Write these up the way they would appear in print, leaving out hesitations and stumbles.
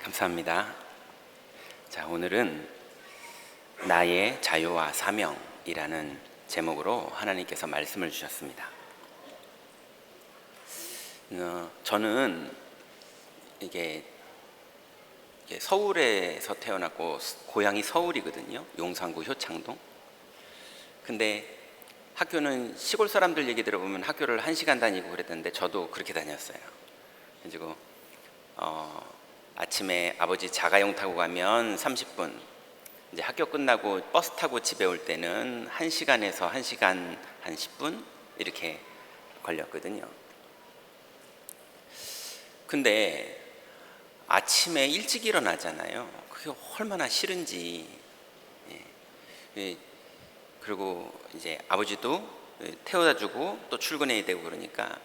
감사합니다. 자, 오늘은 나의 자유와 사명이라는 제목으로 하나님께서 말씀을 주셨습니다. 저는 이게 서울에서 태어났고 고향이 서울이거든요. 용산구 효창동. 근데 학교는 시골 사람들 얘기 들어보면 학교를 1시간 다니고 그랬는데 저도 그렇게 다녔어요. 그리고 아침에 아버지 자가용 타고 가면 30분, 이제 학교 끝나고 버스 타고 집에 올 때는 1시간에서 1시간 한 10분 이렇게 걸렸거든요. 근데 아침에 일찍 일어나잖아요. 그게 얼마나 싫은지. 그리고 이제 아버지도 태워다 주고 또 출근해야 되고 그러니까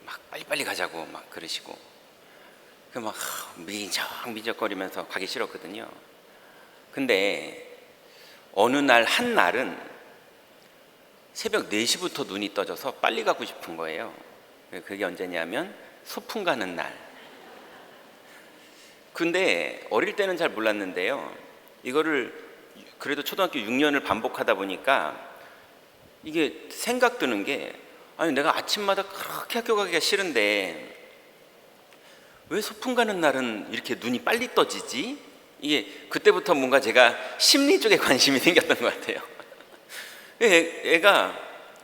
막 빨리빨리 가자고 막 그러시고, 그 막 미적미적거리면서 가기 싫었거든요. 근데 어느 날 한 날은 새벽 4시부터 눈이 떠져서 빨리 가고 싶은 거예요. 그게 언제냐면 소풍 가는 날. 근데 어릴 때는 잘 몰랐는데요, 이거를 그래도 초등학교 6년을 반복하다 보니까 이게 생각 드는 게, 아니 내가 아침마다 그렇게 학교 가기가 싫은데 왜 소풍 가는 날은 이렇게 눈이 빨리 떠지지? 이게 그때부터 뭔가 제가 심리 쪽에 관심이 생겼던 것 같아요. 애가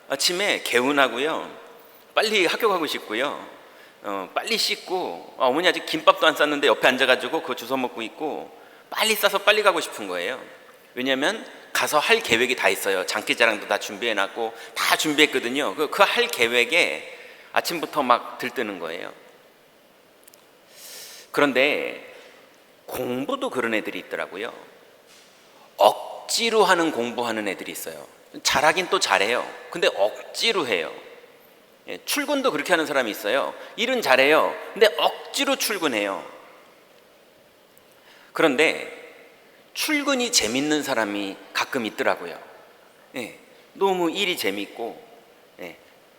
아침에 개운하고요, 빨리 학교 가고 싶고요, 빨리 씻고, 어머니 아직 김밥도 안 쌌는데 옆에 앉아가지고 그거 주워 먹고 있고, 빨리 싸서 빨리 가고 싶은 거예요. 왜냐면 가서 할 계획이 다 있어요. 장기자랑도 다 준비해놨고 다 준비했거든요. 그 할 계획에 아침부터 막 들뜨는 거예요. 그런데 공부도 그런 애들이 있더라고요. 억지로 하는 공부하는 애들이 있어요. 잘하긴 또 잘해요. 근데 억지로 해요. 출근도 그렇게 하는 사람이 있어요. 일은 잘해요. 근데 억지로 출근해요. 그런데 출근이 재밌는 사람이 가끔 있더라고요. 너무 일이 재밌고,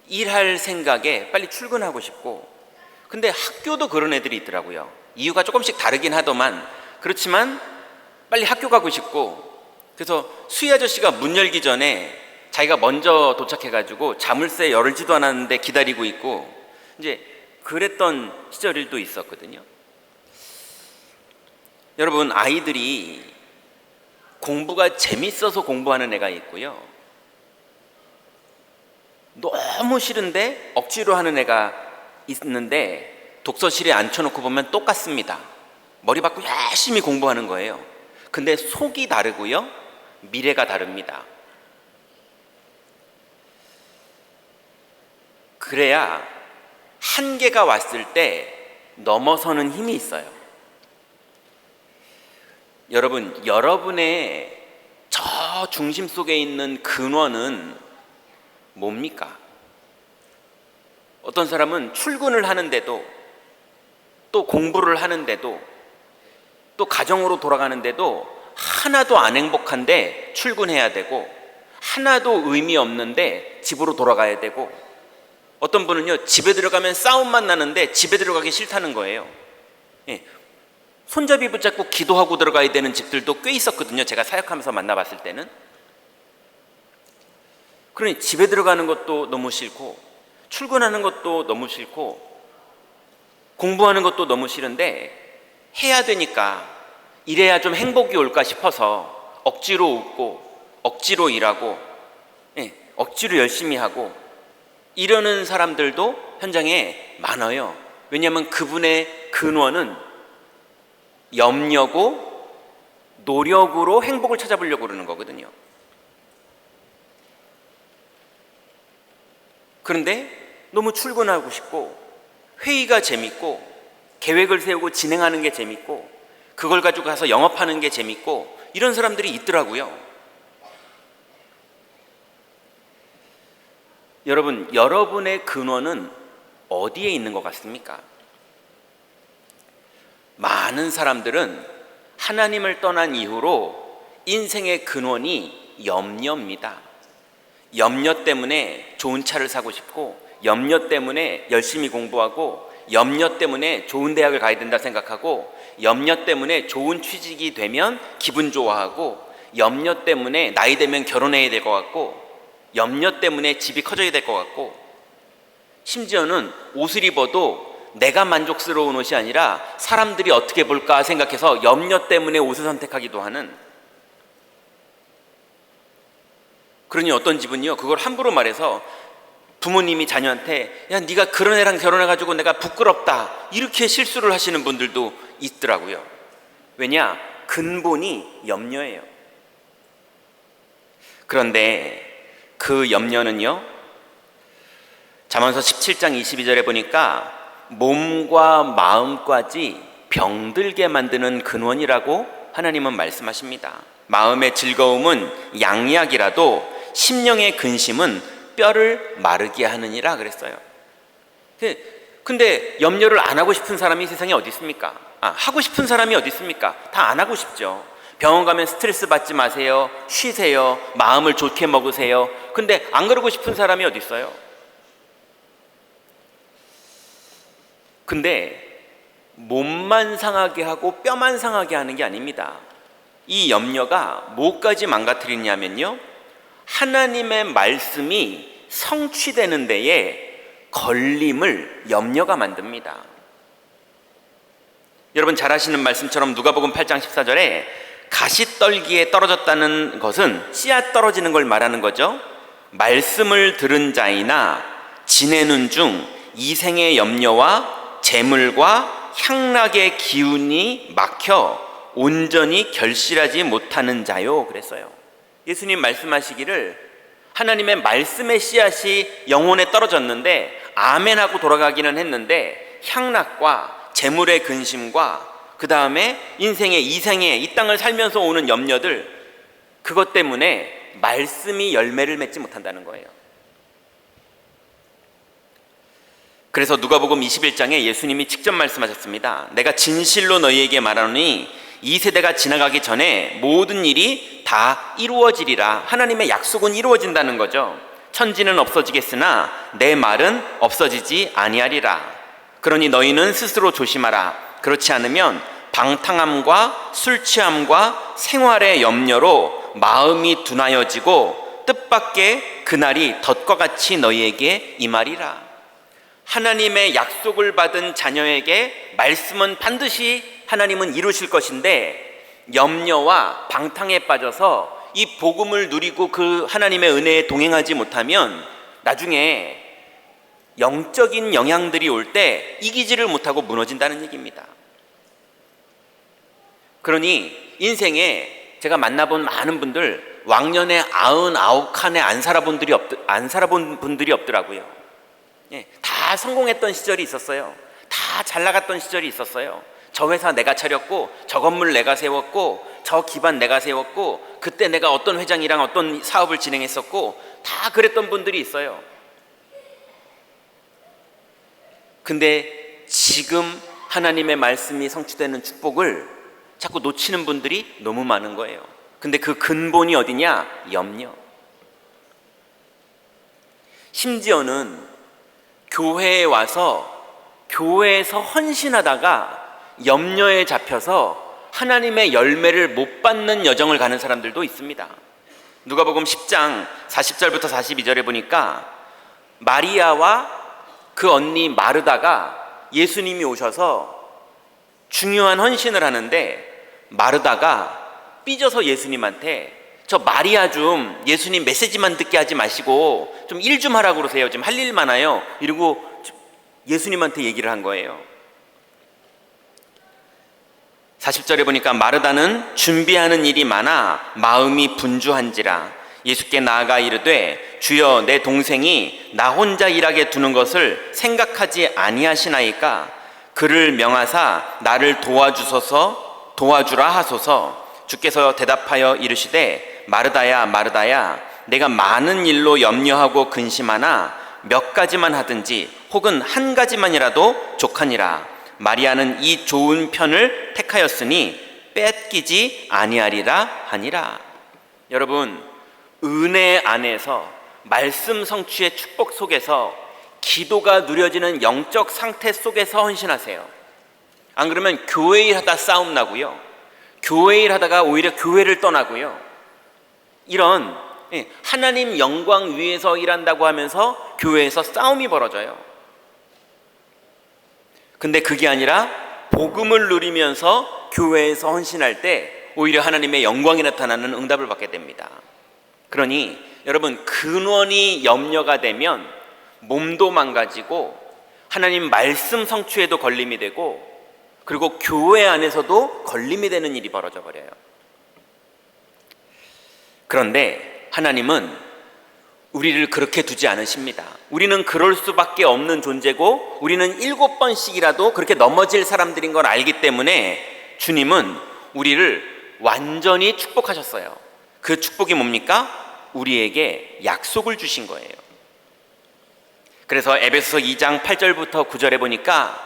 일할 생각에 빨리 출근하고 싶고. 근데 학교도 그런 애들이 있더라고요. 이유가 조금씩 다르긴 하더만, 그렇지만 빨리 학교 가고 싶고, 그래서 수희 아저씨가 문 열기 전에 자기가 먼저 도착해가지고 자물쇠 열지도 않았는데 기다리고 있고, 이제 그랬던 시절도 있었거든요. 여러분, 아이들이 공부가 재밌어서 공부하는 애가 있고요, 너무 싫은데 억지로 하는 애가 있는데 독서실에 앉혀놓고 보면 똑같습니다. 머리 받고 열심히 공부하는 거예요. 근데 속이 다르고요, 미래가 다릅니다. 그래야 한계가 왔을 때 넘어서는 힘이 있어요. 여러분, 여러분의 저 중심 속에 있는 근원은 뭡니까? 어떤 사람은 출근을 하는데도, 또 공부를 하는데도, 또 가정으로 돌아가는데도 하나도 안 행복한데 출근해야 되고, 하나도 의미 없는데 집으로 돌아가야 되고, 어떤 분은요, 집에 들어가면 싸움만 나는데 집에 들어가기 싫다는 거예요. 손잡이 붙잡고 기도하고 들어가야 되는 집들도 꽤 있었거든요. 제가 사역하면서 만나봤을 때는. 그러니 집에 들어가는 것도 너무 싫고, 출근하는 것도 너무 싫고, 공부하는 것도 너무 싫은데 해야 되니까, 이래야 좀 행복이 올까 싶어서 억지로 웃고, 억지로 일하고, 억지로 열심히 하고, 이러는 사람들도 현장에 많아요. 왜냐하면 그분의 근원은 염려고 노력으로 행복을 찾아보려고 그러는 거거든요. 그런데 너무 출근하고 싶고, 회의가 재밌고, 계획을 세우고 진행하는 게 재밌고, 그걸 가지고 가서 영업하는 게 재밌고, 이런 사람들이 있더라고요. 여러분, 여러분의 근원은 어디에 있는 것 같습니까? 많은 사람들은 하나님을 떠난 이후로 인생의 근원이 염려입니다. 염려 때문에 좋은 차를 사고 싶고, 염려 때문에 열심히 공부하고, 염려 때문에 좋은 대학을 가야 된다 생각하고, 염려 때문에 좋은 취직이 되면 기분 좋아하고, 염려 때문에 나이 되면 결혼해야 될 것 같고, 염려 때문에 집이 커져야 될 것 같고, 심지어는 옷을 입어도 내가 만족스러운 옷이 아니라 사람들이 어떻게 볼까 생각해서 염려 때문에 옷을 선택하기도 하는, 그러니 어떤 집은요, 그걸 함부로 말해서 부모님이 자녀한테 야, 네가 그런 애랑 결혼해가지고 내가 부끄럽다, 이렇게 실수를 하시는 분들도 있더라고요. 왜냐? 근본이 염려예요. 그런데 그 염려는요, 잠언서 17장 22절에 보니까 몸과 마음까지 병들게 만드는 근원이라고 하나님은 말씀하십니다. 마음의 즐거움은 양약이라도 심령의 근심은 뼈를 마르게 하느니라 그랬어요. 근데 염려를 안 하고 싶은 사람이 세상에 어디 있습니까? 하고 싶은 사람이 어디 있습니까? 다 안 하고 싶죠. 병원 가면 스트레스 받지 마세요, 쉬세요, 마음을 좋게 먹으세요. 근데 안 그러고 싶은 사람이 어디 있어요? 근데 몸만 상하게 하고 뼈만 상하게 하는 게 아닙니다. 이 염려가 뭐까지 망가뜨리냐면요, 하나님의 말씀이 성취되는 데에 걸림을 염려가 만듭니다. 여러분 잘 아시는 말씀처럼 누가복음 8장 14절에 가시떨기에 떨어졌다는 것은 씨앗 떨어지는 걸 말하는 거죠. 말씀을 들은 자이나 지내는 중 이생의 염려와 재물과 향락의 기운이 막혀 온전히 결실하지 못하는 자요 그랬어요. 예수님 말씀하시기를 하나님의 말씀의 씨앗이 영혼에 떨어졌는데 아멘하고 돌아가기는 했는데 향락과 재물의 근심과 그 다음에 인생의 이생의 이 땅을 살면서 오는 염려들, 그것 때문에 말씀이 열매를 맺지 못한다는 거예요. 그래서 누가복음 21장에 예수님이 직접 말씀하셨습니다. 내가 진실로 너희에게 말하노니 이 세대가 지나가기 전에 모든 일이 다 이루어지리라. 하나님의 약속은 이루어진다는 거죠. 천지는 없어지겠으나 내 말은 없어지지 아니하리라. 그러니 너희는 스스로 조심하라. 그렇지 않으면 방탕함과 술 취함과 생활의 염려로 마음이 둔하여지고 뜻밖의 그날이 덫과 같이 너희에게 임하리라. 하나님의 약속을 받은 자녀에게 말씀은 반드시 하나님은 이루실 것인데, 염려와 방탕에 빠져서 이 복음을 누리고 그 하나님의 은혜에 동행하지 못하면 나중에 영적인 영향들이 올 때 이기지를 못하고 무너진다는 얘기입니다. 그러니 인생에 제가 만나본 많은 분들 왕년에 99칸에 안 살아본 분들이 없더라고요. 다 성공했던 시절이 있었어요. 다 잘 나갔던 시절이 있었어요. 저 회사 내가 차렸고, 저 건물 내가 세웠고, 저 기반 내가 세웠고, 그때 내가 어떤 회장이랑 어떤 사업을 진행했었고, 다 그랬던 분들이 있어요. 근데 지금 하나님의 말씀이 성취되는 축복을 자꾸 놓치는 분들이 너무 많은 거예요. 근데 그 근본이 어디냐? 염려. 심지어는 교회에 와서 교회에서 헌신하다가 염려에 잡혀서 하나님의 열매를 못 받는 여정을 가는 사람들도 있습니다. 누가복음 10장 40절부터 42절에 보니까 마리아와 그 언니 마르다가 예수님이 오셔서 중요한 헌신을 하는데, 마르다가 삐져서 예수님한테 저 마리아 좀 예수님 메시지만 듣게 하지 마시고 좀 일 좀 하라고 그러세요. 지금 할 일 많아요. 이러고 예수님한테 얘기를 한 거예요. 40절에 보니까 마르다는 준비하는 일이 많아 마음이 분주한지라 예수께 나아가 이르되 주여 내 동생이 나 혼자 일하게 두는 것을 생각하지 아니하시나이까 그를 명하사 나를 도와주라 하소서. 주께서 대답하여 이르시되 마르다야 마르다야 내가 많은 일로 염려하고 근심하나 몇 가지만 하든지 혹은 한 가지만이라도 족하니라. 마리아는 이 좋은 편을 택하였으니 뺏기지 아니하리라 하니라. 여러분, 은혜 안에서 말씀 성취의 축복 속에서 기도가 누려지는 영적 상태 속에서 헌신하세요. 안 그러면 교회 일하다 싸움 나고요, 교회 일하다가 오히려 교회를 떠나고요, 이런 하나님 영광 위에서 일한다고 하면서 교회에서 싸움이 벌어져요. 근데 그게 아니라 복음을 누리면서 교회에서 헌신할 때 오히려 하나님의 영광이 나타나는 응답을 받게 됩니다. 그러니 여러분, 근원이 염려가 되면 몸도 망가지고 하나님 말씀 성취에도 걸림이 되고, 그리고 교회 안에서도 걸림이 되는 일이 벌어져 버려요. 그런데 하나님은 우리를 그렇게 두지 않으십니다. 우리는 그럴 수밖에 없는 존재고, 우리는 7번씩이라도 그렇게 넘어질 사람들인 걸 알기 때문에 주님은 우리를 완전히 축복하셨어요. 그 축복이 뭡니까? 우리에게 약속을 주신 거예요. 그래서 에베소서 2장 8절부터 9절에 보니까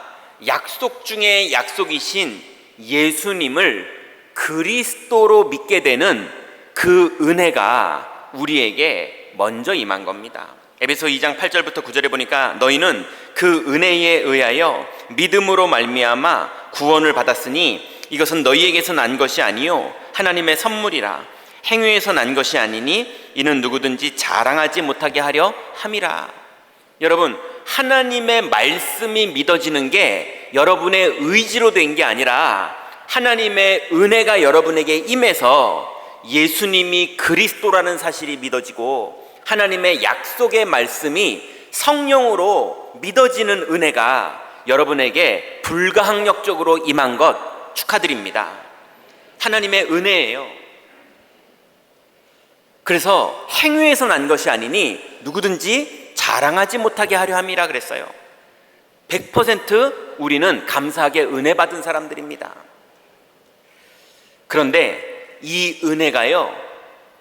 약속 중에 약속이신 예수님을 그리스도로 믿게 되는 그 은혜가 우리에게 먼저 임한 겁니다. 에베소 2장 8절부터 9절에 보니까 너희는 그 은혜에 의하여 믿음으로 말미암아 구원을 받았으니 이것은 너희에게서 난 것이 아니요 하나님의 선물이라. 행위에서 난 것이 아니니 이는 누구든지 자랑하지 못하게 하려 함이라. 여러분, 하나님의 말씀이 믿어지는 게 여러분의 의지로 된 게 아니라 하나님의 은혜가 여러분에게 임해서 예수님이 그리스도라는 사실이 믿어지고, 하나님의 약속의 말씀이 성령으로 믿어지는 은혜가 여러분에게 불가항력적으로 임한 것 축하드립니다. 하나님의 은혜예요. 그래서 행위에서 난 것이 아니니 누구든지 자랑하지 못하게 하려 함이라 그랬어요. 100% 우리는 감사하게 은혜 받은 사람들입니다. 그런데 이 은혜가요,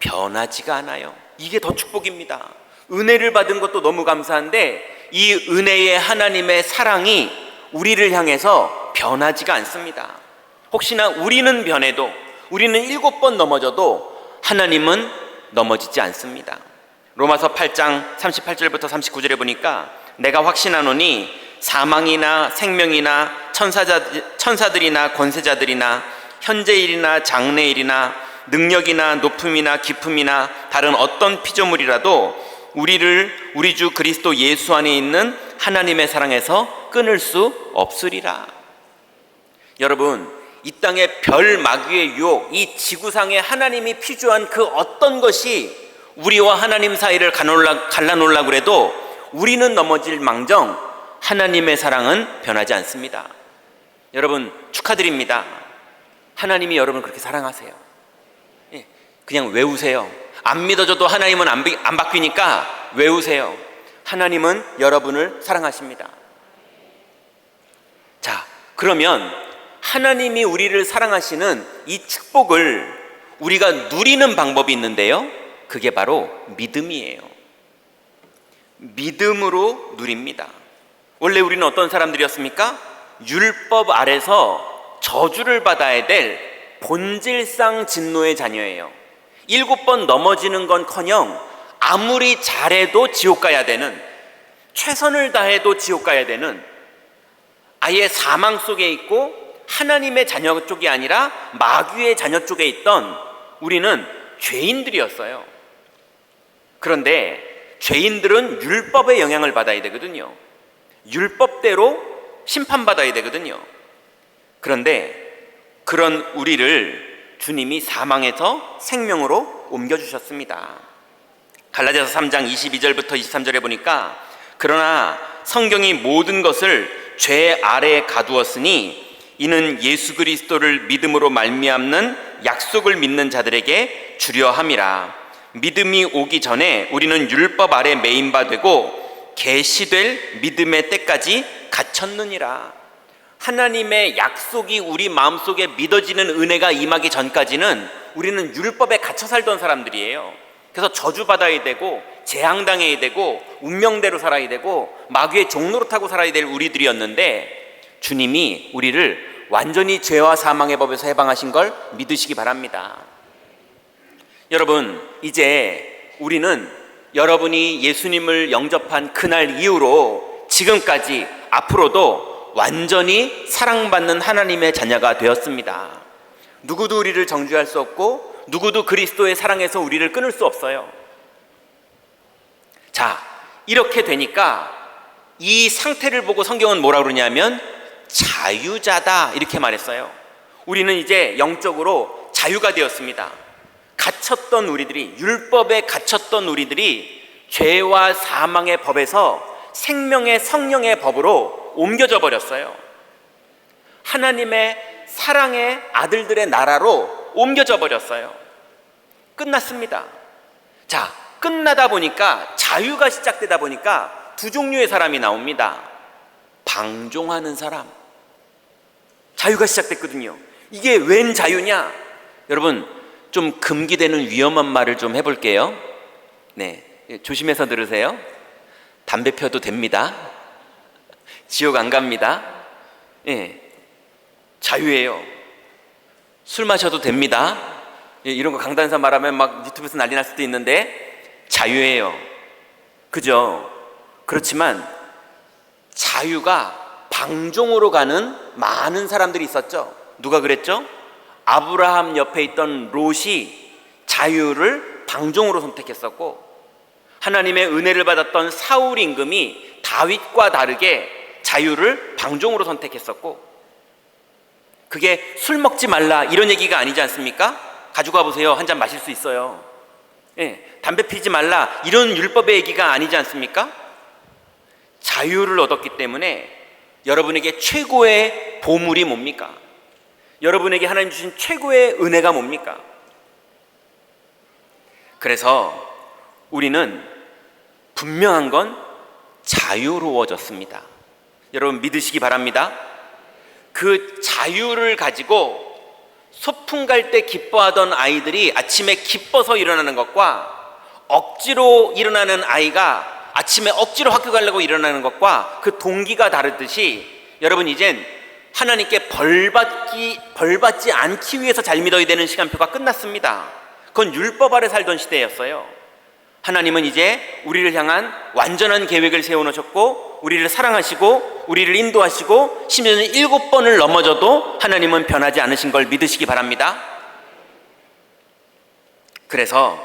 변하지가 않아요. 이게 더 축복입니다. 은혜를 받은 것도 너무 감사한데 이 은혜의 하나님의 사랑이 우리를 향해서 변하지가 않습니다. 혹시나 우리는 변해도, 우리는 7번 넘어져도 하나님은 넘어지지 않습니다. 로마서 8장 38절부터 39절에 보니까 내가 확신하노니 사망이나 생명이나 천사들이나 권세자들이나 현재일이나 장래일이나 능력이나 높음이나 깊음이나 다른 어떤 피조물이라도 우리를 우리 주 그리스도 예수 안에 있는 하나님의 사랑에서 끊을 수 없으리라. 여러분, 이 땅의 별 마귀의 유혹, 이 지구상에 하나님이 피조한 그 어떤 것이 우리와 하나님 사이를 갈라놓으려고 그래도 우리는 넘어질 망정 하나님의 사랑은 변하지 않습니다. 여러분, 축하드립니다. 하나님이 여러분을 그렇게 사랑하세요. 그냥 외우세요. 안 믿어져도 하나님은 안 바뀌니까 외우세요. 하나님은 여러분을 사랑하십니다. 자, 그러면 하나님이 우리를 사랑하시는 이 축복을 우리가 누리는 방법이 있는데요, 그게 바로 믿음이에요. 믿음으로 누립니다. 원래 우리는 어떤 사람들이었습니까? 율법 아래서 저주를 받아야 될 본질상 진노의 자녀예요. 7번 넘어지는 건커녕 아무리 잘해도 지옥 가야 되는, 최선을 다해도 지옥 가야 되는, 아예 사망 속에 있고 하나님의 자녀 쪽이 아니라 마귀의 자녀 쪽에 있던 우리는 죄인들이었어요. 그런데 죄인들은 율법의 영향을 받아야 되거든요. 율법대로 심판받아야 되거든요. 그런데 그런 우리를 주님이 사망에서 생명으로 옮겨주셨습니다. 갈라디아서 3장 22절부터 23절에 보니까 그러나 성경이 모든 것을 죄 아래에 가두었으니 이는 예수 그리스도를 믿음으로 말미암는 약속을 믿는 자들에게 주려 함이라. 믿음이 오기 전에 우리는 율법 아래 매인 바 되고 계시될 믿음의 때까지 갇혔느니라. 하나님의 약속이 우리 마음속에 믿어지는 은혜가 임하기 전까지는 우리는 율법에 갇혀 살던 사람들이에요. 그래서 저주받아야 되고 재앙당해야 되고 운명대로 살아야 되고 마귀의 종로로 타고 살아야 될 우리들이었는데 주님이 우리를 완전히 죄와 사망의 법에서 해방하신 걸 믿으시기 바랍니다. 여러분, 이제 우리는 여러분이 예수님을 영접한 그날 이후로 지금까지 앞으로도 완전히 사랑받는 하나님의 자녀가 되었습니다. 누구도 우리를 정죄할 수 없고 누구도 그리스도의 사랑에서 우리를 끊을 수 없어요. 자, 이렇게 되니까 이 상태를 보고 성경은 뭐라 그러냐면 자유자다 이렇게 말했어요. 우리는 이제 영적으로 자유가 되었습니다. 갇혔던 우리들이, 율법에 갇혔던 우리들이 죄와 사망의 법에서 생명의 성령의 법으로 옮겨져 버렸어요. 하나님의 사랑의 아들들의 나라로 옮겨져 버렸어요. 끝났습니다. 자, 끝나다 보니까, 자유가 시작되다 보니까 두 종류의 사람이 나옵니다. 방종하는 사람. 자유가 시작됐거든요. 이게 웬 자유냐? 여러분, 좀 금기되는 위험한 말을 좀 해볼게요. 네, 조심해서 들으세요. 담배 펴도 됩니다. 지옥 안 갑니다. 예, 자유예요. 술 마셔도 됩니다. 예, 이런 거 강단에서 말하면 막 유튜브에서 난리 날 수도 있는데 자유예요. 그죠? 그렇지만 자유가 방종으로 가는 많은 사람들이 있었죠. 누가 그랬죠? 아브라함 옆에 있던 롯이 자유를 방종으로 선택했었고, 하나님의 은혜를 받았던 사울 임금이 다윗과 다르게 자유를 방종으로 선택했었고, 그게 술 먹지 말라 이런 얘기가 아니지 않습니까? 가져가 보세요. 한 잔 마실 수 있어요. 예, 담배 피지 말라 이런 율법의 얘기가 아니지 않습니까? 자유를 얻었기 때문에 여러분에게 최고의 보물이 뭡니까? 여러분에게 하나님 주신 최고의 은혜가 뭡니까? 그래서 우리는 분명한 건 자유로워졌습니다. 여러분 믿으시기 바랍니다. 그 자유를 가지고 소풍 갈 때 기뻐하던 아이들이 아침에 기뻐서 일어나는 것과, 억지로 일어나는 아이가 아침에 억지로 학교 가려고 일어나는 것과 그 동기가 다르듯이, 여러분 이젠 하나님께 벌받지 않기 위해서 잘 믿어야 되는 시간표가 끝났습니다. 그건 율법 아래 살던 시대였어요. 하나님은 이제 우리를 향한 완전한 계획을 세워놓으셨고, 우리를 사랑하시고 우리를 인도하시고, 심지어는 7번을 넘어져도 하나님은 변하지 않으신 걸 믿으시기 바랍니다. 그래서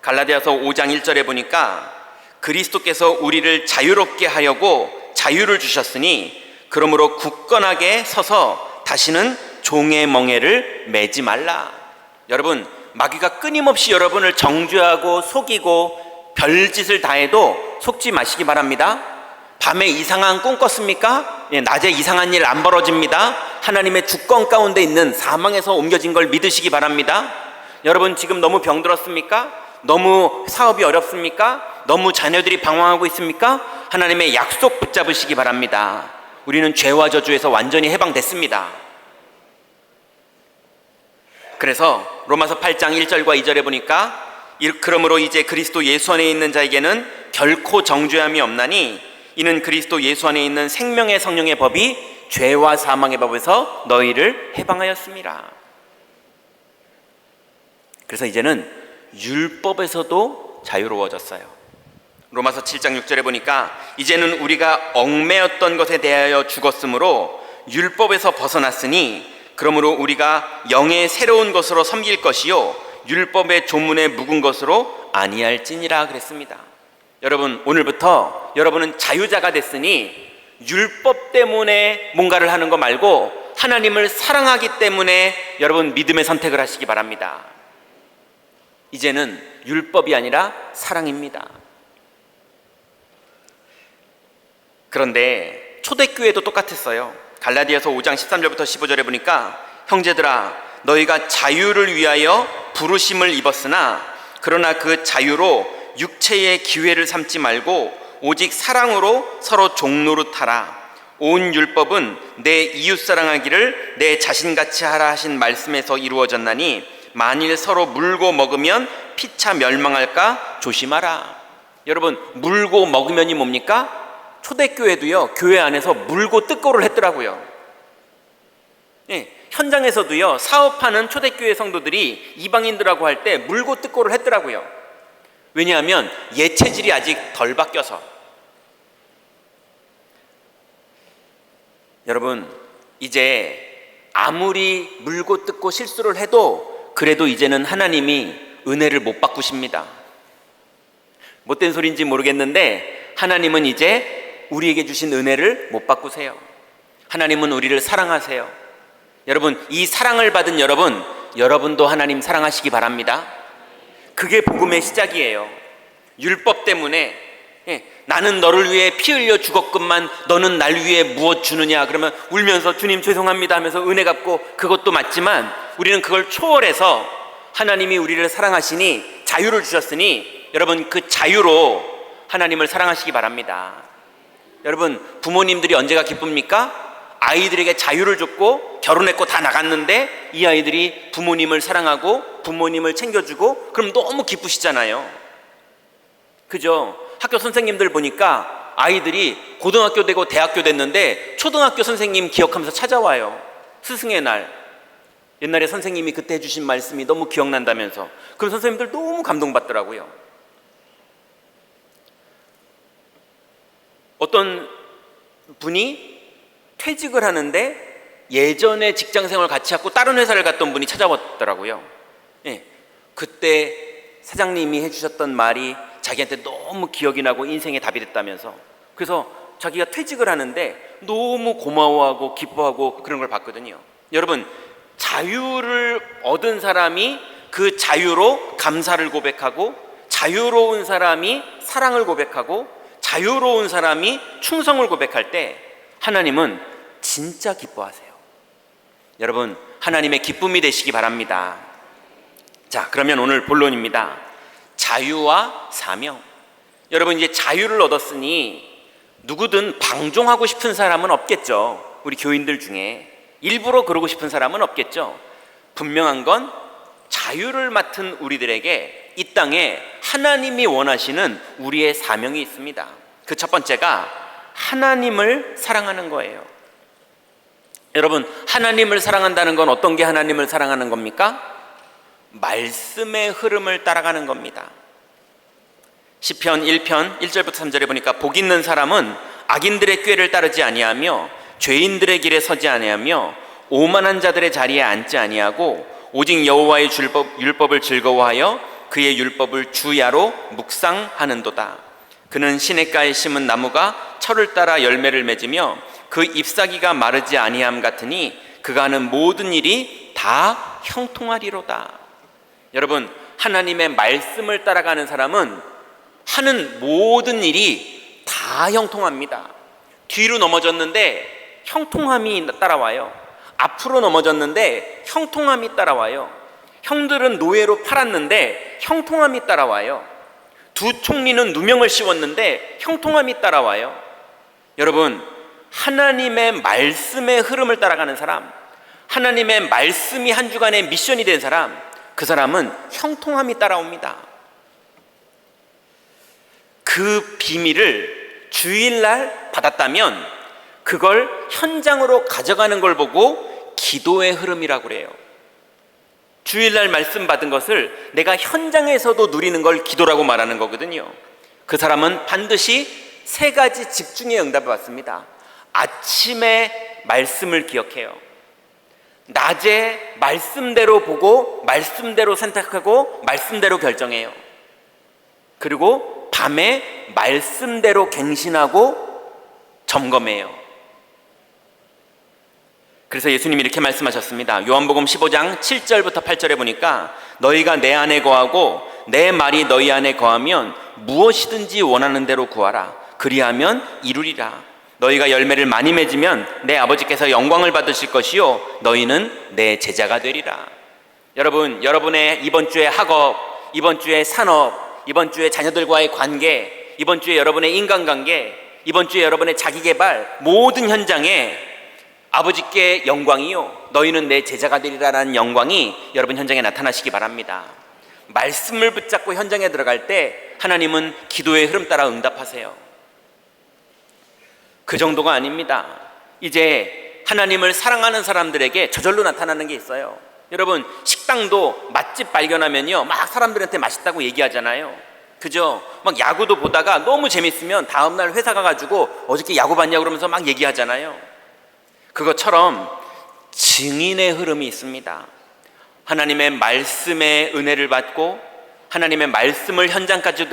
갈라디아서 5장 1절에 보니까 그리스도께서 우리를 자유롭게 하려고 자유를 주셨으니 그러므로 굳건하게 서서 다시는 종의 멍에를 매지 말라. 여러분, 마귀가 끊임없이 여러분을 정죄하고 속이고 별짓을 다 해도 속지 마시기 바랍니다. 밤에 이상한 꿈 꿨습니까? 예, 낮에 이상한 일 안 벌어집니다. 하나님의 주권 가운데 있는 사망에서 옮겨진 걸 믿으시기 바랍니다. 여러분 지금 너무 병들었습니까? 너무 사업이 어렵습니까? 너무 자녀들이 방황하고 있습니까? 하나님의 약속 붙잡으시기 바랍니다. 우리는 죄와 저주에서 완전히 해방됐습니다. 그래서 로마서 8장 1절과 2절에 보니까 그러므로 이제 그리스도 예수 안에 있는 자에게는 결코 정죄함이 없나니 이는 그리스도 예수 안에 있는 생명의 성령의 법이 죄와 사망의 법에서 너희를 해방하였습니다. 그래서 이제는 율법에서도 자유로워졌어요. 로마서 7장 6절에 보니까 이제는 우리가 얽매였던 것에 대하여 죽었으므로 율법에서 벗어났으니 그러므로 우리가 영의 새로운 것으로 섬길 것이요 율법의 조문에 묵은 것으로 아니할지니라 그랬습니다. 여러분, 오늘부터 여러분은 자유자가 됐으니 율법 때문에 뭔가를 하는 거 말고 하나님을 사랑하기 때문에 여러분 믿음의 선택을 하시기 바랍니다. 이제는 율법이 아니라 사랑입니다. 그런데 초대교회도 똑같았어요. 갈라디아서 5장 13절부터 15절에 보니까 형제들아 너희가 자유를 위하여 부르심을 입었으나 그러나 그 자유로 육체의 기회를 삼지 말고 오직 사랑으로 서로 종노릇하라. 온 율법은 내 이웃 사랑하기를 내 자신같이 하라 하신 말씀에서 이루어졌나니 만일 서로 물고 먹으면 피차 멸망할까 조심하라. 여러분, 물고 먹으면이 뭡니까? 초대교회도요, 교회 안에서 물고 뜯고를 했더라고요. 예, 현장에서도요, 사업하는 초대교회 성도들이 이방인들하고 할 때 물고 뜯고를 했더라고요. 왜냐하면 예체질이 아직 덜 바뀌어서. 여러분, 이제 아무리 물고 뜯고 실수를 해도 그래도 이제는 하나님이 은혜를 못 바꾸십니다. 못된 소리인지 모르겠는데 하나님은 이제 우리에게 주신 은혜를 못 바꾸세요. 하나님은 우리를 사랑하세요. 여러분, 이 사랑을 받은 여러분도 하나님 사랑하시기 바랍니다. 그게 복음의 시작이에요. 율법 때문에 나는 너를 위해 피 흘려 죽었건만 너는 날 위해 무엇 주느냐, 그러면 울면서 주님 죄송합니다 하면서 은혜 갚고, 그것도 맞지만 우리는 그걸 초월해서 하나님이 우리를 사랑하시니 자유를 주셨으니 여러분, 그 자유로 하나님을 사랑하시기 바랍니다. 여러분, 부모님들이 언제가 기쁩니까? 아이들에게 자유를 줬고 결혼했고 다 나갔는데 이 아이들이 부모님을 사랑하고 부모님을 챙겨주고, 그럼 너무 기쁘시잖아요. 그죠? 학교 선생님들 보니까 아이들이 고등학교 되고 대학교 됐는데 초등학교 선생님 기억하면서 찾아와요. 스승의 날, 옛날에 선생님이 그때 해주신 말씀이 너무 기억난다면서. 그럼 선생님들 너무 감동받더라고요. 어떤 분이 퇴직을 하는데 예전에 직장생활 같이 하고 다른 회사를 갔던 분이 찾아왔더라고요. 그때 사장님이 해주셨던 말이 자기한테 너무 기억이 나고 인생의 답이 됐다면서. 그래서 자기가 퇴직을 하는데 너무 고마워하고 기뻐하고 그런 걸 봤거든요. 여러분, 자유를 얻은 사람이 그 자유로 감사를 고백하고, 자유로운 사람이 사랑을 고백하고, 자유로운 사람이 충성을 고백할 때 하나님은 진짜 기뻐하세요. 여러분, 하나님의 기쁨이 되시기 바랍니다. 자, 그러면 오늘 본론입니다. 자유와 사명. 여러분, 이제 자유를 얻었으니 누구든 방종하고 싶은 사람은 없겠죠. 우리 교인들 중에 일부러 그러고 싶은 사람은 없겠죠. 분명한 건 자유를 맡은 우리들에게 이 땅에 하나님이 원하시는 우리의 사명이 있습니다. 그 첫 번째가 하나님을 사랑하는 거예요. 여러분, 하나님을 사랑한다는 건 어떤 게 하나님을 사랑하는 겁니까? 말씀의 흐름을 따라가는 겁니다. 시편 1편 1절부터 3절에 보니까 복 있는 사람은 악인들의 꾀를 따르지 아니하며 죄인들의 길에 서지 아니하며 오만한 자들의 자리에 앉지 아니하고 오직 여호와의 율법을 즐거워하여 그의 율법을 주야로 묵상하는도다. 그는 시냇가에 심은 나무가 철을 따라 열매를 맺으며 그 잎사귀가 마르지 아니함 같으니 그가 하는 모든 일이 다 형통하리로다. 여러분, 하나님의 말씀을 따라가는 사람은 하는 모든 일이 다 형통합니다. 뒤로 넘어졌는데 형통함이 따라와요. 앞으로 넘어졌는데 형통함이 따라와요. 형들은 노예로 팔았는데 형통함이 따라와요. 두 총리는 누명을 씌웠는데 형통함이 따라와요. 여러분, 하나님의 말씀의 흐름을 따라가는 사람, 하나님의 말씀이 한 주간의 미션이 된 사람, 그 사람은 형통함이 따라옵니다. 그 비밀을 주일날 받았다면 그걸 현장으로 가져가는 걸 보고 기도의 흐름이라고 그래요. 주일날 말씀 받은 것을 내가 현장에서도 누리는 걸 기도라고 말하는 거거든요. 그 사람은 반드시 세 가지 집중의 응답을 받습니다. 아침에 말씀을 기억해요. 낮에 말씀대로 보고 말씀대로 선택하고 말씀대로 결정해요. 그리고 밤에 말씀대로 갱신하고 점검해요. 그래서 예수님이 이렇게 말씀하셨습니다. 요한복음 15장 7절부터 8절에 보니까 너희가 내 안에 거하고 내 말이 너희 안에 거하면 무엇이든지 원하는 대로 구하라. 그리하면 이루리라. 너희가 열매를 많이 맺으면 내 아버지께서 영광을 받으실 것이요 너희는 내 제자가 되리라. 여러분, 여러분의 이번 주의 학업, 이번 주의 산업, 이번 주의 자녀들과의 관계, 이번 주에 여러분의 인간관계, 이번 주에 여러분의 자기개발, 모든 현장에 아버지께 영광이요 너희는 내 제자가 되리라라는 영광이 여러분 현장에 나타나시기 바랍니다. 말씀을 붙잡고 현장에 들어갈 때 하나님은 기도의 흐름 따라 응답하세요. 그 정도가 아닙니다. 이제 하나님을 사랑하는 사람들에게 저절로 나타나는 게 있어요. 여러분, 식당도 맛집 발견하면요 막 사람들한테 맛있다고 얘기하잖아요. 그죠? 막 야구도 보다가 너무 재밌으면 다음날 회사 가가지고 어저께 야구 봤냐 그러면서 막 얘기하잖아요. 그것처럼 증인의 흐름이 있습니다. 하나님의 말씀의 은혜를 받고 하나님의 말씀을 현장까지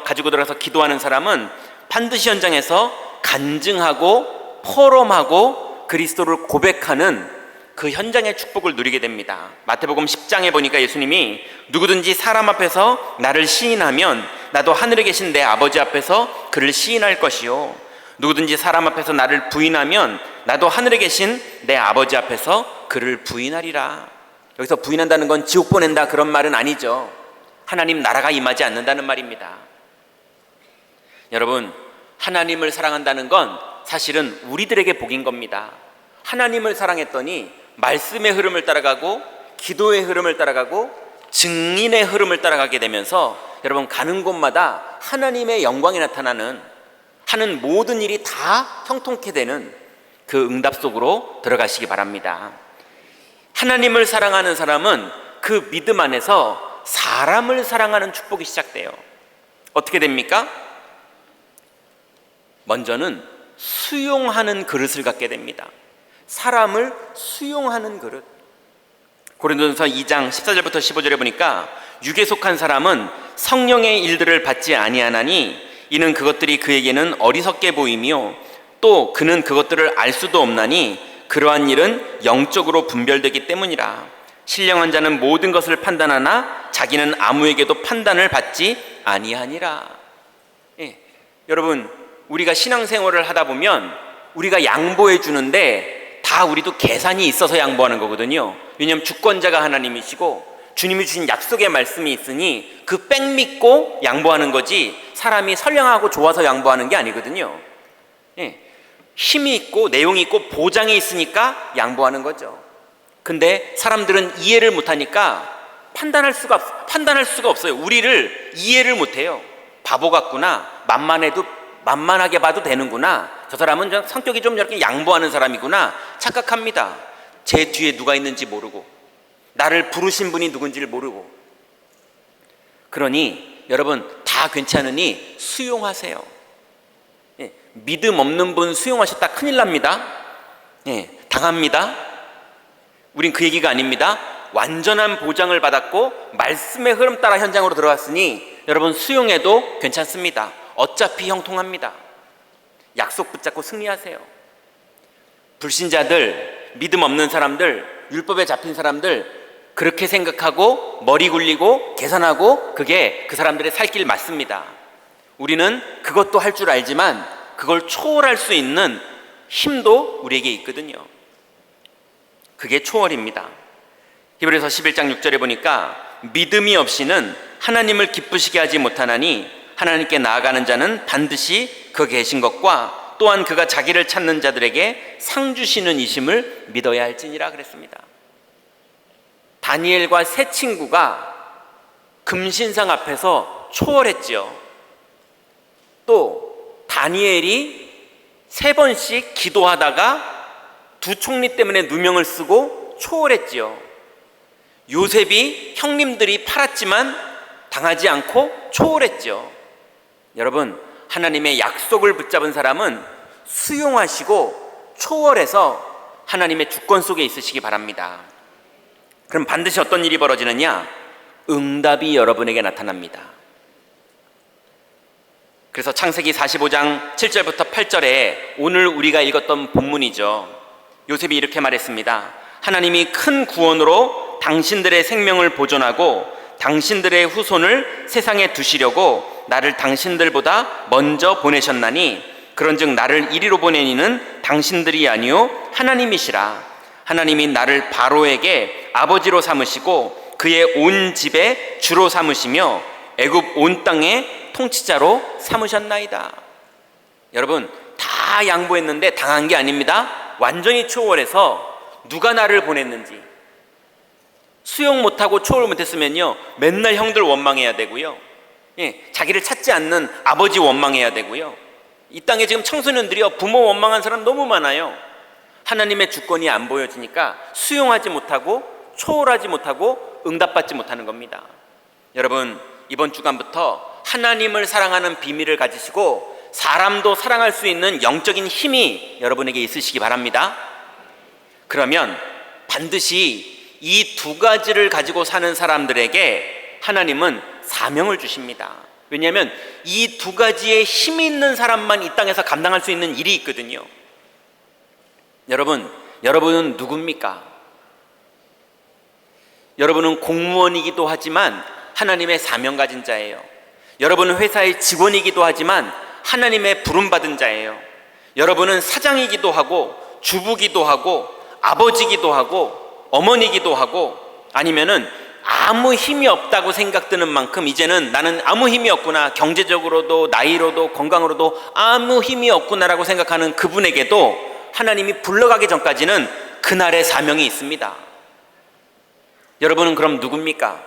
가지고 들어가서 기도하는 사람은 반드시 현장에서 간증하고 포럼하고 그리스도를 고백하는 그 현장의 축복을 누리게 됩니다. 마태복음 10장에 보니까 예수님이 누구든지 사람 앞에서 나를 시인하면 나도 하늘에 계신 내 아버지 앞에서 그를 시인할 것이요, 누구든지 사람 앞에서 나를 부인하면 나도 하늘에 계신 내 아버지 앞에서 그를 부인하리라. 여기서 부인한다는 건 지옥 보낸다 그런 말은 아니죠. 하나님 나라가 임하지 않는다는 말입니다. 여러분, 하나님을 사랑한다는 건 사실은 우리들에게 복인 겁니다. 하나님을 사랑했더니 말씀의 흐름을 따라가고 기도의 흐름을 따라가고 증인의 흐름을 따라가게 되면서 여러분, 가는 곳마다 하나님의 영광이 나타나는, 하는 모든 일이 다 형통케 되는 그 응답 속으로 들어가시기 바랍니다. 하나님을 사랑하는 사람은 그 믿음 안에서 사람을 사랑하는 축복이 시작돼요. 어떻게 됩니까? 먼저는 수용하는 그릇을 갖게 됩니다. 사람을 수용하는 그릇. 고린도전서 2장 14절부터 15절에 보니까 육에 속한 사람은 성령의 일들을 받지 아니하나니 이는 그것들이 그에게는 어리석게 보이며 또 그는 그것들을 알 수도 없나니 그러한 일은 영적으로 분별되기 때문이라. 신령한 자는 모든 것을 판단하나 자기는 아무에게도 판단을 받지 아니하니라. 여러분, 우리가 신앙생활을 하다 보면 우리가 양보해 주는데 다 우리도 계산이 있어서 양보하는 거거든요. 왜냐하면 주권자가 하나님이시고 주님이 주신 약속의 말씀이 있으니 그 백 믿고 양보하는 거지, 사람이 선량하고 좋아서 양보하는 게 아니거든요. 힘이 있고 내용이 있고 보장이 있으니까 양보하는 거죠. 근데 사람들은 이해를 못하니까 판단할 수가 없어요. 우리를 이해를 못해요. 바보 같구나, 만만하게 봐도 되는구나, 저 사람은 성격이 좀 이렇게 양보하는 사람이구나 착각합니다. 제 뒤에 누가 있는지 모르고 나를 부르신 분이 누군지를 모르고. 그러니 여러분, 다 괜찮으니 수용하세요. 믿음 없는 분 수용하셨다 큰일 납니다. 당합니다. 우린 그 얘기가 아닙니다. 완전한 보장을 받았고 말씀의 흐름 따라 현장으로 들어갔으니 여러분, 수용해도 괜찮습니다. 어차피 형통합니다. 약속 붙잡고 승리하세요. 불신자들, 믿음 없는 사람들, 율법에 잡힌 사람들 그렇게 생각하고 머리 굴리고 계산하고 그게 그 사람들의 살 길 맞습니다. 우리는 그것도 할 줄 알지만 그걸 초월할 수 있는 힘도 우리에게 있거든요. 그게 초월입니다. 히브리서 11장 6절에 보니까 믿음이 없이는 하나님을 기쁘시게 하지 못하나니 하나님께 나아가는 자는 반드시 그 계신 것과 또한 그가 자기를 찾는 자들에게 상 주시는 이심을 믿어야 할지니라 그랬습니다. 다니엘과 세 친구가 금신상 앞에서 초월했지요. 또 다니엘이 3번씩 기도하다가 두 총리 때문에 누명을 쓰고 초월했지요. 요셉이 형님들이 팔았지만 당하지 않고 초월했죠. 여러분, 하나님의 약속을 붙잡은 사람은 수용하시고 초월해서 하나님의 주권 속에 있으시기 바랍니다. 그럼 반드시 어떤 일이 벌어지느냐? 응답이 여러분에게 나타납니다. 그래서 창세기 45장 7절부터 8절에 오늘 우리가 읽었던 본문이죠. 요셉이 이렇게 말했습니다. 하나님이 큰 구원으로 당신들의 생명을 보존하고 당신들의 후손을 세상에 두시려고 나를 당신들보다 먼저 보내셨나니 그런즉 나를 이리로 보내니는 당신들이 아니요 하나님이시라. 하나님이 나를 바로에게 아버지로 삼으시고 그의 온 집에 주로 삼으시며 애굽 온 땅의 통치자로 삼으셨나이다. 여러분, 다 양보했는데 당한 게 아닙니다. 완전히 초월해서 누가 나를 보냈는지 수용 못하고 초월 못했으면요 맨날 형들 원망해야 되고요, 자기를 찾지 않는 아버지 원망해야 되고요. 이 땅에 지금 청소년들이요 부모 원망한 사람 너무 많아요. 하나님의 주권이 안 보여지니까 수용하지 못하고 초월하지 못하고 응답받지 못하는 겁니다. 여러분, 이번 주간부터 하나님을 사랑하는 비밀을 가지시고 사람도 사랑할 수 있는 영적인 힘이 여러분에게 있으시기 바랍니다. 그러면 반드시 이 두 가지를 가지고 사는 사람들에게 하나님은 사명을 주십니다. 왜냐하면 이 두 가지에 힘이 있는 사람만 이 땅에서 감당할 수 있는 일이 있거든요. 여러분은 누굽니까? 여러분은 공무원이기도 하지만 하나님의 사명 가진 자예요. 여러분은 회사의 직원이기도 하지만 하나님의 부름받은 자예요. 여러분은 사장이기도 하고 주부기도 하고 아버지기도 하고 어머니기도 하고, 아니면은 아무 힘이 없다고 생각드는 만큼 이제는 나는 아무 힘이 없구나, 경제적으로도 나이로도 건강으로도 아무 힘이 없구나라고 생각하는 그분에게도 하나님이 불러가기 전까지는 그날의 사명이 있습니다. 여러분은 그럼 누굽니까?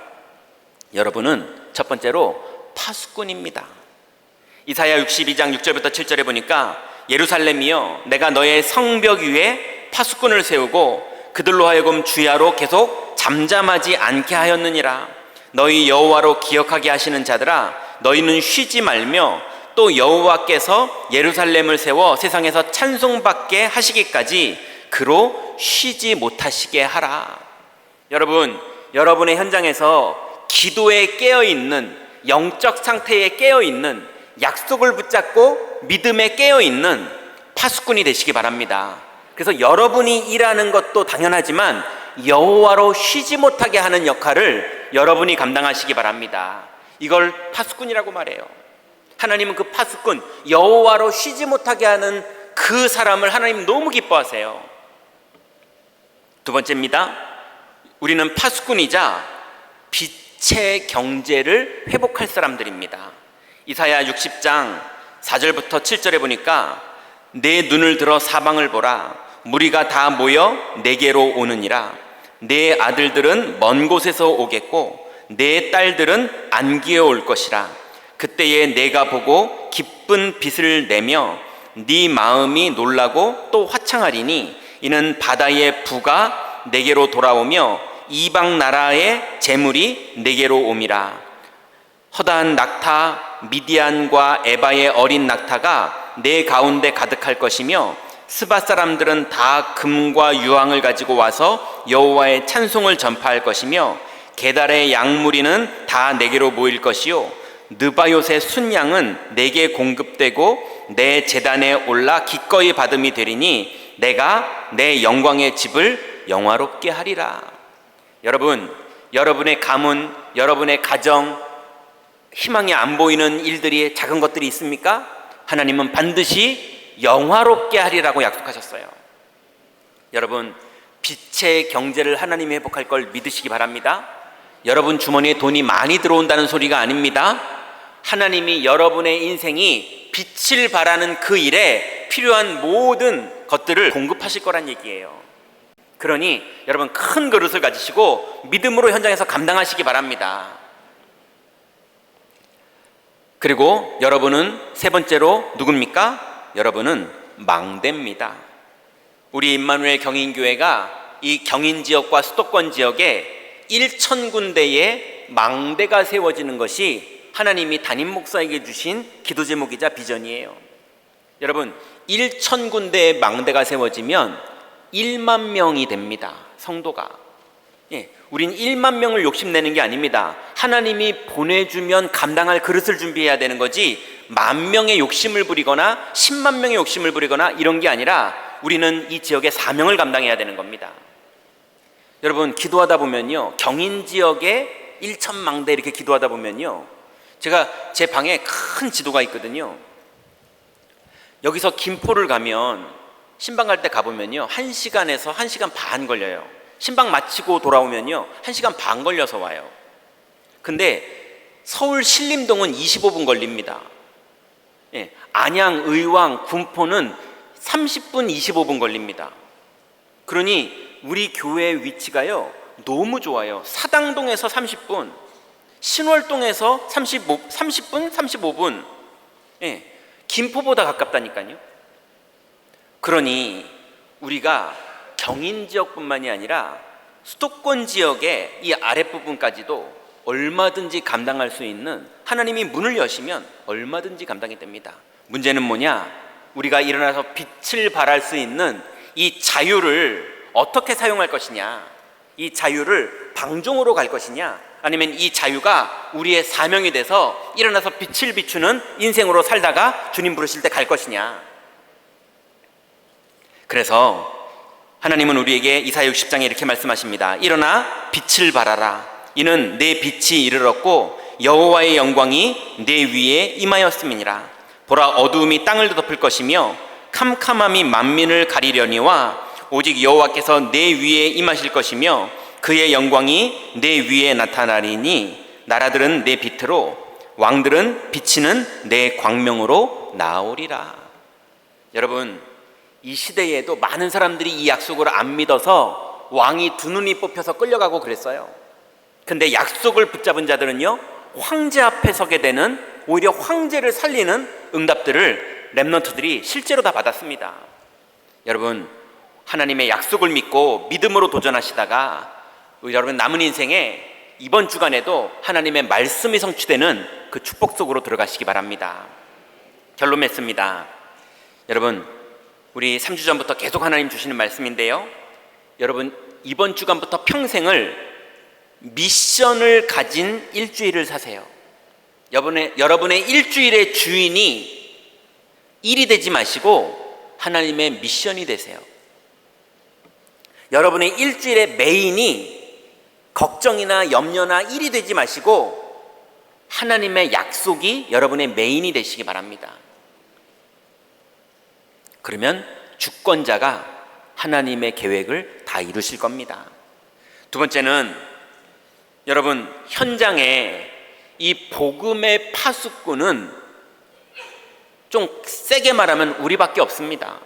여러분은 첫 번째로 파수꾼입니다. 이사야 62장 6절부터 7절에 보니까 예루살렘이여, 내가 너의 성벽 위에 파수꾼을 세우고 그들로 하여금 주야로 계속 잠잠하지 않게 하였느니라. 너희 여호와로 기억하게 하시는 자들아, 너희는 쉬지 말며 또 여호와께서 예루살렘을 세워 세상에서 찬송받게 하시기까지 그로 쉬지 못하시게 하라. 여러분의 현장에서 기도에 깨어있는, 영적 상태에 깨어있는, 약속을 붙잡고 믿음에 깨어있는 파수꾼이 되시기 바랍니다. 그래서 여러분이 일하는 것도 당연하지만 여호와로 쉬지 못하게 하는 역할을 여러분이 감당하시기 바랍니다. 이걸 파수꾼이라고 말해요. 하나님은 그 파수꾼, 여호와로 쉬지 못하게 하는 그 사람을 하나님 너무 기뻐하세요. 두 번째입니다. 우리는 파수꾼이자 빛의 경제를 회복할 사람들입니다. 이사야 60장 4절부터 7절에 보니까 내 눈을 들어 사방을 보라. 무리가 다 모여 내게로 오느니라. 내 아들들은 먼 곳에서 오겠고 내 딸들은 안기어 올 것이라. 그때에 내가 보고 기쁜 빛을 내며 네 마음이 놀라고 또 화창하리니 이는 바다의 부가 내게로 돌아오며 이방 나라의 재물이 내게로 옴이라. 허다한 낙타 미디안과 에바의 어린 낙타가 내 가운데 가득할 것이며 스바 사람들은 다 금과 유황을 가지고 와서 여호와의 찬송을 전파할 것이며 게달의 양무리는 다 내게로 모일 것이요 느바요의 순양은 내게 공급되고 내 제단에 올라 기꺼이 받음이 되리니 내가 내 영광의 집을 영화롭게 하리라. 여러분의 가문, 여러분의 가정, 희망이 안 보이는 일들이, 작은 것들이 있습니까? 하나님은 반드시 영화롭게 하리라고 약속하셨어요. 여러분, 빛의 경제를 하나님이 회복할 걸 믿으시기 바랍니다. 여러분 주머니에 돈이 많이 들어온다는 소리가 아닙니다. 하나님이 여러분의 인생이 빛을 발하는 그 일에 필요한 모든 것들을 공급하실 거란 얘기예요. 그러니 여러분 큰 그릇을 가지시고 믿음으로 현장에서 감당하시기 바랍니다. 그리고 여러분은 세 번째로 누굽니까? 여러분은 망대입니다. 우리 임마누엘 경인교회가 이 경인 지역과 수도권 지역에 1,000군데의 망대가 세워지는 것이 하나님이 담임 목사에게 주신 기도 제목이자 비전이에요. 여러분 1,000군데의 망대가 세워지면 1만 명이 됩니다. 성도가. 우린 1만 명을 욕심내는 게 아닙니다. 하나님이 보내주면 감당할 그릇을 준비해야 되는 거지 10,000명의 욕심을 부리거나 10만 명의 욕심을 부리거나 이런 게 아니라 우리는 이 지역의 사명을 감당해야 되는 겁니다. 여러분 기도하다 보면요, 경인 지역에 1,000망대 이렇게 기도하다 보면요, 제가 제 방에 큰 지도가 있거든요. 여기서 김포를 가면 신방 갈 때 가보면요 1시간에서 1시간 반 걸려요. 신방 마치고 돌아오면요 1시간 반 걸려서 와요. 근데 서울 신림동은 25분 걸립니다. 안양, 의왕, 군포는 30분, 25분 걸립니다. 그러니 우리 교회 위치가요 너무 좋아요. 사당동에서 30분, 신월동에서 30분, 35분, 김포보다 가깝다니까요. 그러니 우리가 경인 지역뿐만이 아니라 수도권 지역의 이 아랫부분까지도 얼마든지 감당할 수 있는, 하나님이 문을 여시면 얼마든지 감당이 됩니다. 문제는 뭐냐? 우리가 일어나서 빛을 발할 수 있는 이 자유를 어떻게 사용할 것이냐, 이 자유를 방종으로 갈 것이냐, 아니면 이 자유가 우리의 사명이 돼서 일어나서 빛을 비추는 인생으로 살다가 주님 부르실 때 갈 것이냐. 그래서 하나님은 우리에게 이사야 60장에 이렇게 말씀하십니다. 일어나 빛을 발하라. 이는 내 빛이 이르렀고 여호와의 영광이 내 위에 임하였음이니라. 보라, 어두움이 땅을 덮을 것이며 캄캄함이 만민을 가리려니와 오직 여호와께서 내 위에 임하실 것이며 그의 영광이 내 위에 나타나리니 나라들은 내 빛으로 왕들은 비치는 내 광명으로 나오리라. 여러분, 이 시대에도 많은 사람들이 이 약속을 안 믿어서 왕이 두 눈이 뽑혀서 끌려가고 그랬어요. 근데 약속을 붙잡은 자들은요, 황제 앞에 서게 되는, 오히려 황제를 살리는 응답들을 렘넌트들이 실제로 다 받았습니다. 여러분, 하나님의 약속을 믿고 믿음으로 도전하시다가 여러분 남은 인생에 이번 주간에도 하나님의 말씀이 성취되는 그 축복 속으로 들어가시기 바랍니다. 결론 맺습니다. 여러분, 우리 3주 전부터 계속 하나님 주시는 말씀인데요, 여러분 이번 주간부터 평생을 미션을 가진 일주일을 사세요. 여러분의 일주일의 주인이 일이 되지 마시고 하나님의 미션이 되세요. 여러분의 일주일의 메인이 걱정이나 염려나 일이 되지 마시고 하나님의 약속이 여러분의 메인이 되시기 바랍니다. 그러면 주권자가 하나님의 계획을 다 이루실 겁니다. 두 번째는 여러분, 현장에 이 복음의 파수꾼은 좀 세게 말하면 우리밖에 없습니다.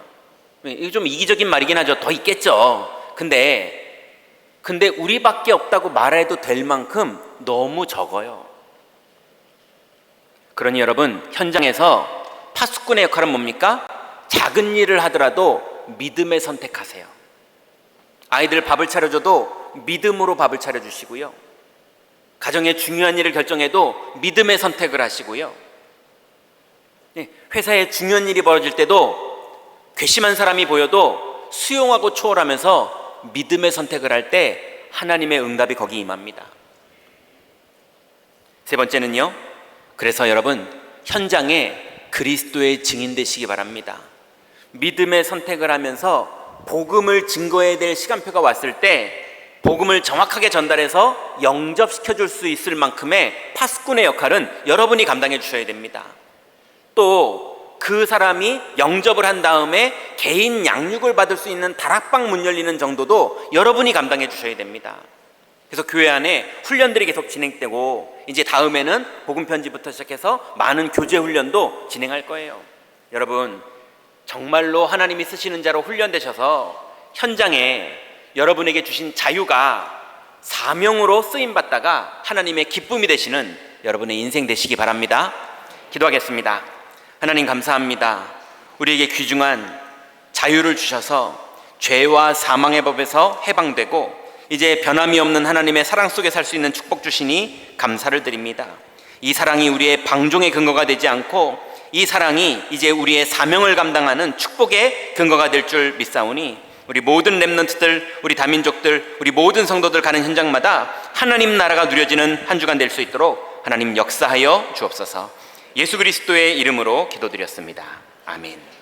이거 좀 이기적인 말이긴 하죠. 더 있겠죠. 근데 우리밖에 없다고 말해도 될 만큼 너무 적어요. 그러니 여러분, 현장에서 파수꾼의 역할은 뭡니까? 작은 일을 하더라도 믿음에 선택하세요. 아이들 밥을 차려줘도 믿음으로 밥을 차려주시고요. 가정의 중요한 일을 결정해도 믿음의 선택을 하시고요. 회사에 중요한 일이 벌어질 때도 괘씸한 사람이 보여도 수용하고 초월하면서 믿음의 선택을 할 때 하나님의 응답이 거기 임합니다. 세 번째는요, 그래서 여러분 현장에 그리스도의 증인 되시기 바랍니다. 믿음의 선택을 하면서 복음을 증거해야 될 시간표가 왔을 때 복음을 정확하게 전달해서 영접시켜 줄 수 있을 만큼의 파수꾼의 역할은 여러분이 감당해 주셔야 됩니다. 또 그 사람이 영접을 한 다음에 개인 양육을 받을 수 있는 다락방 문 열리는 정도도 여러분이 감당해 주셔야 됩니다. 그래서 교회 안에 훈련들이 계속 진행되고 이제 다음에는 복음 편지부터 시작해서 많은 교제 훈련도 진행할 거예요. 여러분, 정말로 하나님이 쓰시는 자로 훈련되셔서 현장에 여러분에게 주신 자유가 사명으로 쓰임받다가 하나님의 기쁨이 되시는 여러분의 인생 되시기 바랍니다. 기도하겠습니다. 하나님 감사합니다. 우리에게 귀중한 자유를 주셔서 죄와 사망의 법에서 해방되고 이제 변함이 없는 하나님의 사랑 속에 살 수 있는 축복 주시니 감사를 드립니다. 이 사랑이 우리의 방종의 근거가 되지 않고 이 사랑이 이제 우리의 사명을 감당하는 축복의 근거가 될 줄 믿사오니 우리 모든 렘넌트들, 우리 다민족들, 우리 모든 성도들 가는 현장마다 하나님 나라가 누려지는 한 주간 될 수 있도록 하나님 역사하여 주옵소서. 예수 그리스도의 이름으로 기도드렸습니다. 아멘.